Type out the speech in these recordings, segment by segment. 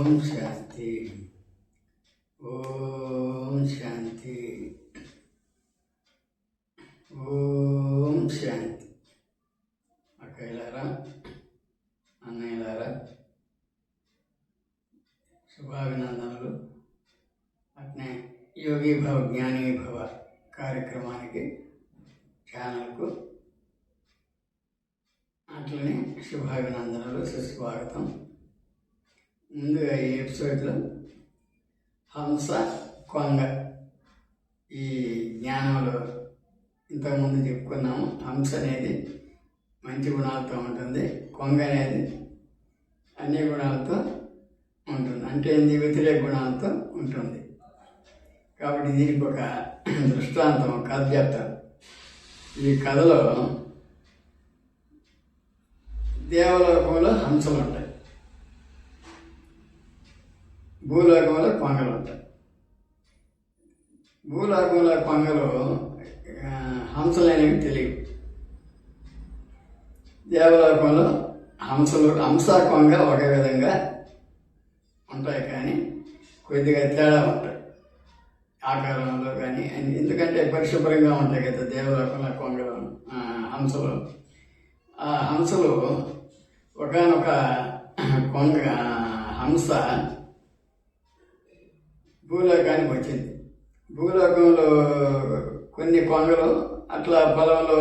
ఓం శాంతి. ఓం శాంతి. ఓం శాంతి. అక్కయ్యలారా, అన్నయ్యలారా, శుభాభినందనలు. అట్నే యోగి భవ జ్ఞాని భవ కార్యక్రమానికి ఛానల్కు అట్లనే శుభాభినందనలు, సుస్వాగతం. ముందుగా ఈ ఎపిసోడ్లో హంస, కొంగ ఈ జ్ఞానంలో ఇంతకుముందు చెప్పుకున్నాము. హంస అనేది మంచి గుణాలతో ఉంటుంది, కొంగ అనేది అన్ని గుణాలతో ఉంటుంది, అంటే వ్యతిరేక గుణాలతో ఉంటుంది. కాబట్టి దీనికి ఒక దృష్టాంతం, కథ చెప్తారు. ఈ కథలో దేవలోకంలో హంసలు ఉంటాయి, భూలోకంలో కొంగలు ఉంటాయి. భూలోకంలో కొంగలు హంసలు అనేవి తెలియవు. దేవలోకంలో హంస కొంగ ఒకే విధంగా ఉంటాయి, కానీ కొద్దిగా తేడా ఉంటాయి ఆకారంలో కానీ. ఎందుకంటే పరిశుభ్రంగా ఉంటాయి కదా దేవలోకంలో కొంగలు, హంసలు. ఆ హంసలు ఒకనొక కొంగ హంస భూలోకానికి వచ్చింది. భూలోకంలో కొన్ని కొంగలు అట్లా పొలంలో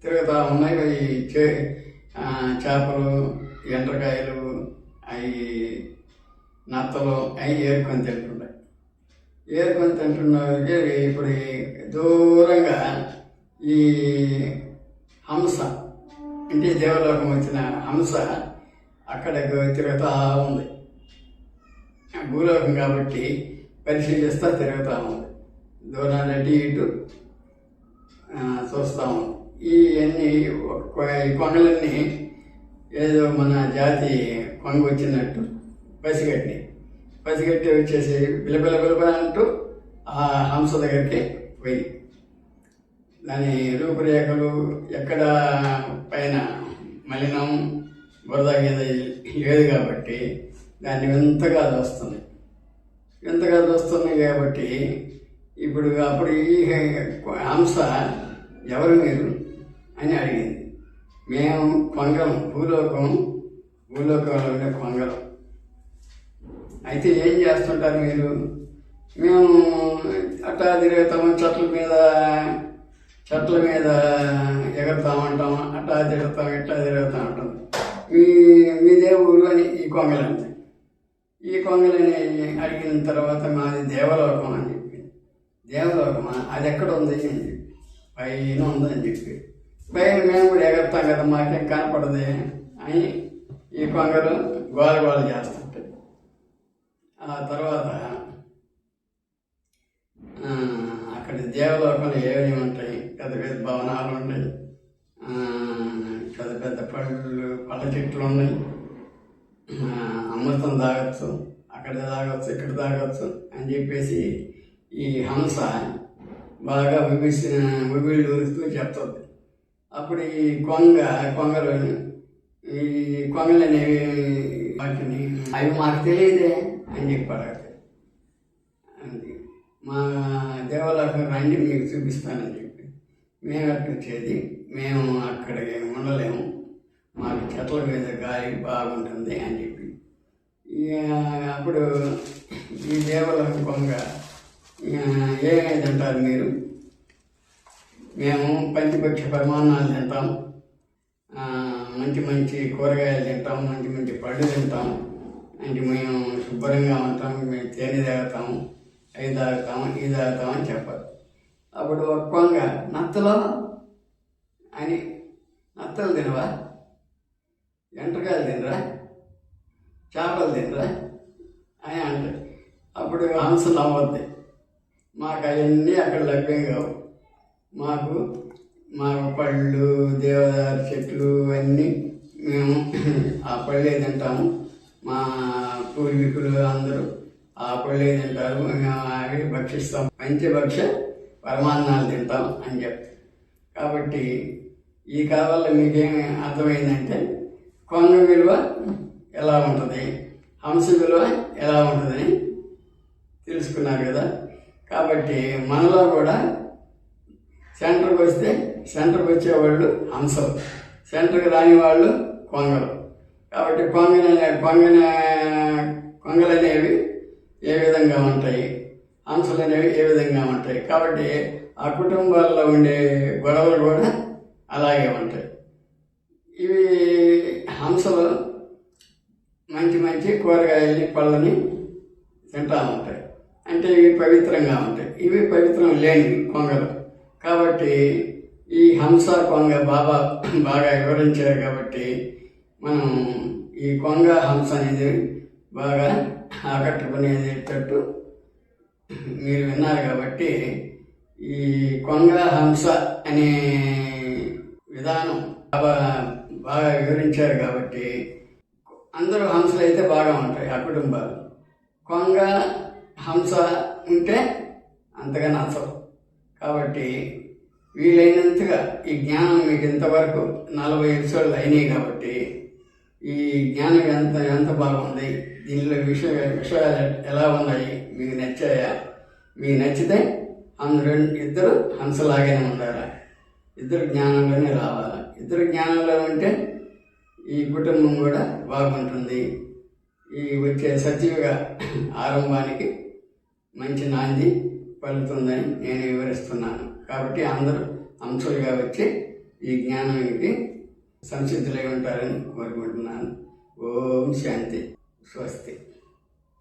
తిరుగుతూ ఉన్నాయి. చేపలు, ఎండ్రకాయలు, అవి నత్తలు అవి ఏరుకొని తింటున్నాయి. ఇప్పుడు దూరంగా ఈ హంస, అంటే దేవలోకం వచ్చిన హంస అక్కడికి తిరుగుతూ ఉంది. భూలోకం కాబట్టి పరిశీలిస్తూ తిరుగుతూ ఉంది, దూరాన్ని అటు ఇటు చూస్తూ ఉంది. ఈ కొంగలన్నీ ఏదో మన జాతి కొంగ వచ్చినట్టు పసిగట్టి వచ్చేసి బిలబిల అంటూ ఆ హంస దగ్గరికి పోయి దాని రూపురేఖలు ఎక్కడ పైన మలినం బురద లేదు కాబట్టి దాన్ని వింతగా చూస్తుంది కాబట్టి అప్పుడు ఈ హంస ఎవరు మీరు అని అడిగింది. మేము కొంగలం, భూలోకంలో ఉండే కొంగలం. అయితే ఏం చేస్తుంటారు మీరు? మేము అట్టా తిరుగుతాము, చెట్ల మీద ఎగురుతూ ఉంటాము, అట్టా తిరుగుతాం, ఇట్టా తిరుగుతూ ఉంటాం. మీదే ఊరు అని ఈ కొంగలంటే. ఈ కొంగలని అడిగిన తర్వాత మాది దేవలోకం అని చెప్పి. దేవలోకమా? అది ఎక్కడ ఉంది అని చెప్పి. పైన ఉందని చెప్పి. పైన మేము కూడా ఎగరుతాం కదా, మాకేం కనపడదు అని ఈ కొంగలు గోల చేస్తుంటాయి. ఆ తర్వాత అక్కడ దేవలోకంలో ఏమేమి ఉంటాయి? పెద్ద పెద్ద భవనాలు ఉంటాయి, పెద్ద పళ్ళ చెట్లు ఉన్నాయి, అమృతం తాగొచ్చు, అక్కడ తాగొచ్చు, ఇక్కడ తాగొచ్చు అని చెప్పేసి ఈ హంస బాగా విభిళ్ళు ఊరుస్తూ చెప్తుంది. అప్పుడు ఈ కొంగలు ఈ కొంగలనేవి వాటిని అవి మాకు తెలియదే అని చెప్పారు. మా దేవాలయం రండి మీకు చూపిస్తానని చెప్పి. మేము అక్కడ వచ్చేది, మేము అక్కడికి ఉండలేము, మాకు చెట్ల మీద గాలి బాగుంటుంది అని చెప్పి. అప్పుడు ఈ దేవాలయం కొంగ ఏమేమి తింటారు మీరు? మేము పంచపక్ష పరిమాణాలు తింటాం, మంచి కూరగాయలు తింటాం, మంచి పళ్ళు తింటాం, అంటే మేము శుభ్రంగా ఉంటాం, మేము తేనె తాగుతాము, అవి తాగుతాము, ఇది తాగుతామని చెప్పారు. అప్పుడు ఒక కొంగ నత్తలు తినవా? ఎండ్రకాయలు తినరా? చేపలు తినరా అని అంటారు. అప్పుడు హంస నవ్వద్ది, మాకు అవన్నీ అక్కడ లభ్యం కావు. మాకు పళ్ళు, దేవదారు చెట్లు అన్నీ మేము ఆ పళ్ళే తింటాము. మా పూర్వీకులు అందరూ ఆ పళ్ళే తింటారు, మేము అవి భక్షిస్తాం, పంచభక్ష పరమాన్నాలు తింటాం అని చెప్తారు. కాబట్టి ఈ కథ వల్ల మీకేం అర్థమైందంటే కొంగ విలువ ఎలా ఉంటుంది, హంస విలువ ఎలా ఉంటుందని తెలుసుకున్నారు కదా. కాబట్టి మనలో కూడా సెంటర్కి వచ్చేవాళ్ళు హంసలు, సెంటర్కి రాని వాళ్ళు కొంగలు. కాబట్టి కొంగలు అనేవి ఏ విధంగా ఉంటాయి, హంసలు అనేవి ఏ విధంగా ఉంటాయి. కాబట్టి ఆ కుటుంబాల్లో ఉండే గొడవలు కూడా అలాగే ఉంటాయి. ఇవి హంసలు మంచి మంచి కూరగాయలని పళ్ళని తింటూ ఉంటాయి. అంటే ఇవి పవిత్రంగా ఉంటాయి. ఇవి పవిత్రం లేనివి కొంగలు. కాబట్టి ఈ హంస కొంగ బాగా వివరించారు. కాబట్టి మనం ఈ కొంగ హంస అనేది బాగా ఆకట్టుకునేటట్టు మీరు విన్నారు. కాబట్టి ఈ కొంగ హంస అనే విధానం బాగా వివరించారు. కాబట్టి అందరూ హంసలు అయితే బాగా ఉంటాయి ఆ కుటుంబాలు. కొంగ హంస ఉంటే అంతగా నచ్చవు. కాబట్టి వీలైనంతగా ఈ జ్ఞానం మీకు ఇంతవరకు 40 ఎపిసోడ్లు అయినాయి. కాబట్టి ఈ జ్ఞానం ఎంత బాగుంది, దీనిలో విషయాలు ఎలా ఉన్నాయి, మీకు నచ్చాయా? మీకు నచ్చితే ఇద్దరు హంసలాగానే ఉండాలి, ఇద్దరు జ్ఞానంలోనే రావాలి. ఇద్దరు జ్ఞానంలో ఉంటే ఈ కుటుంబం కూడా బాగుంటుంది. ఈ వచ్చే సజీవ ఆరంభానికి మంచి నాంది పలుకుతుందని నేను వివరిస్తున్నాను. కాబట్టి అందరూ హంసలుగా వచ్చి ఈ జ్ఞానానికి సంసిద్ధులై ఉంటారని కోరుకుంటున్నాను. ఓం శాంతి, స్వస్తి.